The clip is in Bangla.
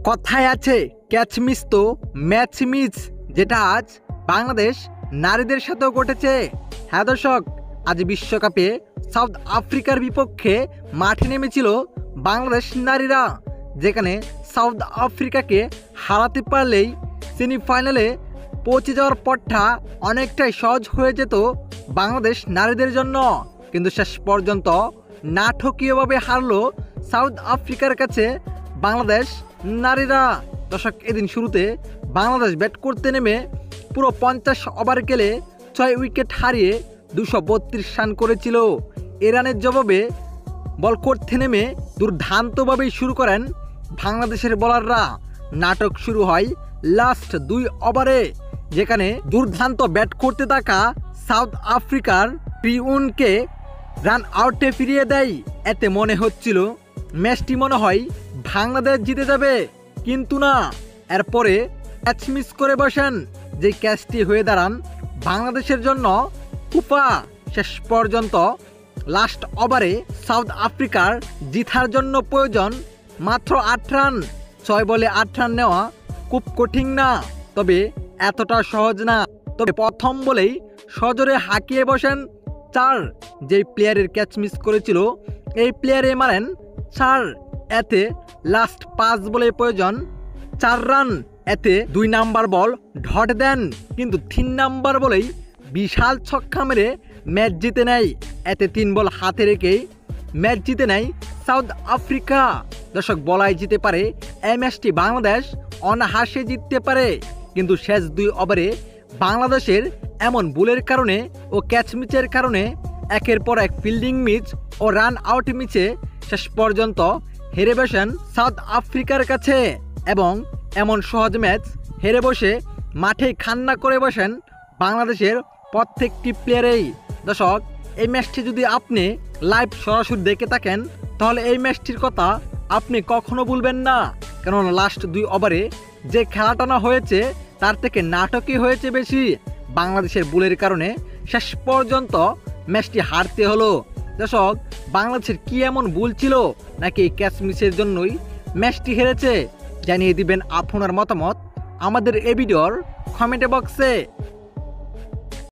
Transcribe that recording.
কথায় আছে ক্যাচ মিস তো ম্যাচ মিস, যেটা আজ বাংলাদেশ নারীদের সাথেও ঘটেছে। হ্যাঁ দর্শক, আজ বিশ্বকাপে সাউথ আফ্রিকার বিপক্ষে মাঠে নেমেছিল বাংলাদেশ নারীরা, যেখানে সাউথ আফ্রিকাকে হারাতে পারলেই সেমিফাইনালে পৌঁছে যাওয়ার পথটা অনেকটাই সহজ হয়ে যেত বাংলাদেশ নারীদের জন্য। কিন্তু শেষ পর্যন্ত নাটকীয়ভাবে হারলো সাউথ আফ্রিকার কাছে বাংলাদেশ নারীরা। দর্শক, এদিন শুরুতে বাংলাদেশ ব্যাট করতে নেমে পুরো 50 ওভার খেলে 6 উইকেট হারিয়ে 232 রান করেছিল। এ রানের জবাবে বল করতে নেমে দুর্দান্তভাবেই শুরু করেন বাংলাদেশের বোলাররা। নাটক শুরু হয় লাস্ট 2 ওভারে, যেখানে দুর্দান্ত ব্যাট করতে থাকা সাউথ আফ্রিকার পিউনকে রান আউটে ফিরিয়ে দেয়। এতে মনে হচ্ছিল ম্যাচটি মনে হয় বাংলাদেশ জিতে যাবে, কিন্তু না। এরপরে ক্যাচ মিস করে বসেন, যে ক্যাচটি হয়ে দাঁড়ান বাংলাদেশের জন্য কুপা। শেষ পর্যন্ত লাস্ট ওভারে সাউথ আফ্রিকার জিতার জন্য প্রয়োজন মাত্র 8 রান। 6 বলে 8 রান নেওয়া খুব কঠিন না, তবে এতটা সহজ না। তবে প্রথম বলেই সজোরে হাঁকিয়ে বসেন 4। যেই প্লেয়ারের ক্যাচ মিস করেছিল এই প্লেয়ারে মারেন 4। এতে লাস্ট 5 বলে প্রয়োজন 4 রান। এতে 2 নাম্বার বল ডট দেন, কিন্তু 3 নাম্বার বলেই বিশাল ছক্কা মেরে ম্যাচ জিতে নেয়। এতে 3 বল হাতে রেখেই ম্যাচ জিতে নেয় সাউথ আফ্রিকা। দর্শক, বলাই জিতে পারে এই ম্যাচটি বাংলাদেশ অনাহাসে জিততে পারে, কিন্তু শেষ 2 ওভারে বাংলাদেশের এমন বুলের কারণে ও ক্যাচ মিচের কারণে একের পর এক ফিল্ডিং মিচ ও রান আউট মিচে শেষ পর্যন্ত হেরে বসেন সাউথ আফ্রিকার কাছে। এবং এমন সহজ ম্যাচ হেরে বসে মাঠে কান্না করে বসেন বাংলাদেশের প্রত্যেকটি প্লেয়ারেই। দর্শক, এই ম্যাচটি যদি আপনি লাইভ সরাসরি দেখে থাকেন তাহলে এই ম্যাচটির কথা আপনি কখনো ভুলবেন না, কারণ লাস্ট 2 ওভারে যে খেলাটানা হয়েছে তার থেকে নাটকই হয়েছে বেশি। বাংলাদেশের বুলের কারণে শেষ পর্যন্ত ম্যাচটি হারতে হলো। দর্শক, বাংলাদেশের কি এমন ভুল ছিল, নাকি এই ক্যাচ মিসের জন্যই ম্যাচটি হেরেছে? জানিয়ে দিবেন আপনার মতামত আমাদের এই ভিডিওর কমেন্ট বক্সে।